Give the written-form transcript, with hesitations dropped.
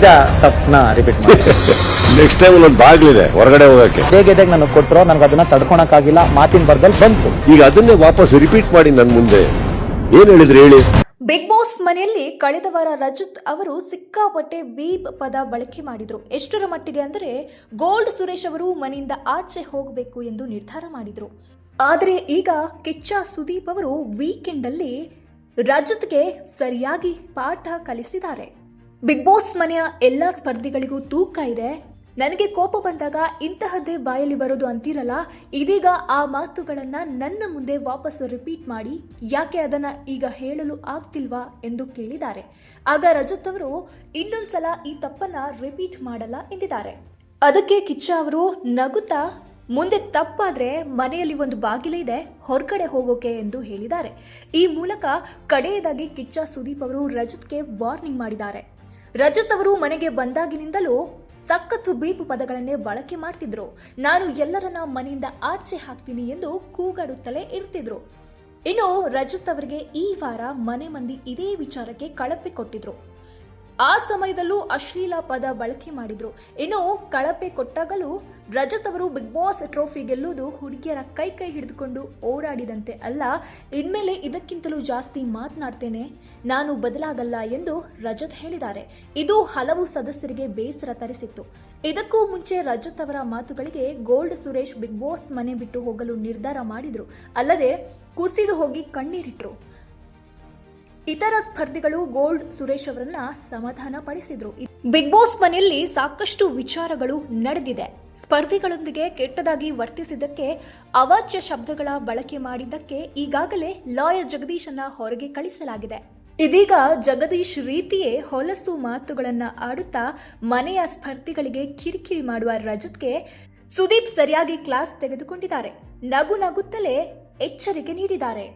ಮತ್ತೆ ಆ ತಪ್ಪನ್ನ ರಿಪೀಟ್ ಮಾಡಿ. ನೆಕ್ಸ್ಟ್ ಟೈಮ್ ಒಂದು ಬಾಗ್ಲಿದೆ ಹೊರಗಡೆ ಹೋಗಕ್ಕೆ. ಹೇಗೆ ನನಗೆ ಕೊಟ್ಟರು, ನನಗೆ ಅದನ್ನ ತಡ್ಕೊಳಕ್ಕಾಗಿಲ್ಲ, ಮಾತಿನ ಬರ್ದಲ್ಲಿ ಬಂತು. ಈಗ ಅದನ್ನೇ ವಾಪಸ್ ರಿಪೀಟ್ ಮಾಡಿ ನನ್ನ ಮುಂದೆ ಏನ್ ಹೇಳಿದ್ರಿ ಹೇಳಿ. ಬಿಗ್ ಬಾಸ್ ಮನೆಯಲ್ಲಿ ಕಳೆದ ವಾರ ರಜತ್ ಅವರು ಸಿಕ್ಕಾಪಟ್ಟೆ ಬೀಪ್ ಪದ ಬಳಕೆ ಮಾಡಿದ್ರು. ಎಷ್ಟರ ಮಟ್ಟಿಗೆ ಅಂದರೆ ಗೋಲ್ಡ್ ಸುರೇಶ್ ಅವರು ಮನೆಯಿಂದ ಆಚೆ ಹೋಗಬೇಕು ಎಂದು ನಿರ್ಧಾರ ಮಾಡಿದ್ರು. ಆದರೆ ಈಗ ಕಿಚ್ಚ ಸುದೀಪ್ ಅವರು ವೀಕೆಂಡ್ ಅಲ್ಲಿ ರಜತ್ಗೆ ಸರಿಯಾಗಿ ಪಾಠ ಕಲಿಸಿದ್ದಾರೆ. ಬಿಗ್ ಬಾಸ್ ಮನೆಯ ಎಲ್ಲ ಸ್ಪರ್ಧಿಗಳಿಗೂ ತೂಕ ಇದೆ. ನನಗೆ ಕೋಪ ಬಂದಾಗ ಇಂತಹದ್ದೇ ಬಾಯಲ್ಲಿ ಬರೋದು ಅಂತೀರಲ್ಲ, ಇದೀಗ ಆ ಮಾತುಗಳನ್ನ ನನ್ನ ಮುಂದೆ ವಾಪಸ್ ರಿಪೀಟ್ ಮಾಡಿ, ಯಾಕೆ ಅದನ್ನ ಈಗ ಹೇಳಲು ಆಗ್ತಿಲ್ವಾ ಎಂದು ಕೇಳಿದ್ದಾರೆ. ಆಗ ರಜತ್ ಅವರು ಇನ್ನೊಂದ್ಸಲ ಈ ತಪ್ಪನ್ನ ರಿಪೀಟ್ ಮಾಡಲ್ಲ ಎಂದಿದ್ದಾರೆ. ಅದಕ್ಕೆ ಕಿಚ್ಚ ಅವರು ನಗುತ್ತಾ, ಮುಂದೆ ತಪ್ಪಾದ್ರೆ ಮನೆಯಲ್ಲಿ ಒಂದು ಬಾಗಿಲೇ ಇದೆ, ಹೊರಗಡೆ ಹೋಗೋಕೆ ಎಂದು ಹೇಳಿದ್ದಾರೆ. ಈ ಮೂಲಕ ಕಡೆಯದಾಗಿ ಕಿಚ್ಚ ಸುದೀಪ್ ಅವರು ರಜತ್ಗೆ ವಾರ್ನಿಂಗ್ ಮಾಡಿದ್ದಾರೆ. ರಜತ್ ಅವರು ಮನೆಗೆ ಬಂದಾಗಿನಿಂದಲೂ ಸಖತ್ತು ಬೀಪು ಪದಗಳನ್ನೇ ಬಳಕೆ ಮಾಡ್ತಿದ್ರು. ನಾನು ಎಲ್ಲರನ್ನ ಮನೆಯಿಂದ ಆಚೆ ಹಾಕ್ತೀನಿ ಎಂದು ಕೂಗಾಡುತ್ತಲೇ ಇರ್ತಿದ್ರು. ಇನ್ನು ರಜತ್ ಅವರಿಗೆ ಈ ವಾರ ಮನೆ ಮಂದಿ ಇದೇ ವಿಚಾರಕ್ಕೆ ಕಳಪೆ ಕೊಟ್ಟಿದ್ರು. ಆ ಸಮಯದಲ್ಲೂ ಅಶ್ಲೀಲ ಪದ ಬಳಕೆ ಮಾಡಿದ್ರು. ಇನ್ನು ಕಳಪೆ ಕೊಟ್ಟಾಗಲೂ ರಜತ್ ಅವರು ಬಿಗ್ ಬಾಸ್ ಟ್ರೋಫಿ ಗೆಲ್ಲುವುದು ಹುಡುಗಿಯರ ಕೈ ಹಿಡಿದುಕೊಂಡು ಓಡಾಡಿದಂತೆ ಅಲ್ಲ, ಇನ್ಮೇಲೆ ಇದಕ್ಕಿಂತಲೂ ಜಾಸ್ತಿ ಮಾತನಾಡ್ತೇನೆ, ನಾನು ಬದಲಾಗಲ್ಲ ಎಂದು ರಜತ್ ಹೇಳಿದ್ದಾರೆ. ಇದು ಹಲವು ಸದಸ್ಯರಿಗೆ ಬೇಸರ ತರಿಸಿತ್ತು. ಇದಕ್ಕೂ ಮುಂಚೆ ರಜತ್ ಅವರ ಮಾತುಗಳಿಗೆ ಗೋಲ್ಡ್ ಸುರೇಶ್ ಬಿಗ್ ಬಾಸ್ ಮನೆ ಬಿಟ್ಟು ಹೋಗಲು ನಿರ್ಧಾರ ಮಾಡಿದ್ರು. ಅಲ್ಲದೆ ಕುಸಿದು ಹೋಗಿ ಕಣ್ಣೀರಿಟ್ರು. ಇತರ ಸ್ಪರ್ಧಿಗಳು ಗೋಲ್ಡ್ ಸುರೇಶ್ ಅವರನ್ನ ಸಮಾಧಾನ ಪಡಿಸಿದ್ರು. ಬಿಗ್ ಬಾಸ್ ಮನೆಯಲ್ಲಿ ಸಾಕಷ್ಟು ವಿಚಾರಗಳು ನಡೆದಿದೆ. ಸ್ಪರ್ಧಿಗಳೊಂದಿಗೆ ಕೆಟ್ಟದಾಗಿ ವರ್ತಿಸಿದ್ದಕ್ಕೆ, ಅವಾಚ್ಯ ಶಬ್ದಗಳ ಬಳಕೆ ಮಾಡಿದ್ದಕ್ಕೆ ಈಗಾಗಲೇ ಲಾಯರ್ ಜಗದೀಶನ್ನ ಹೊರಗೆ ಕಳಿಸಲಾಗಿದೆ. ಇದೀಗ ಜಗದೀಶ್ ರೀತಿಯೇ ಹೊಲಸು ಮಾತುಗಳನ್ನ ಆಡುತ್ತಾ ಮನೆಯ ಸ್ಪರ್ಧಿಗಳಿಗೆ ಕಿರಿಕಿರಿ ಮಾಡುವ ರಜತ್ಗೆ ಸುದೀಪ್ ಸರಿಯಾಗಿ ಕ್ಲಾಸ್ ತೆಗೆದುಕೊಂಡಿದ್ದಾರೆ. ನಗು ನಗುತ್ತಲೇ ಎಚ್ಚರಿಕೆ ನೀಡಿದ್ದಾರೆ.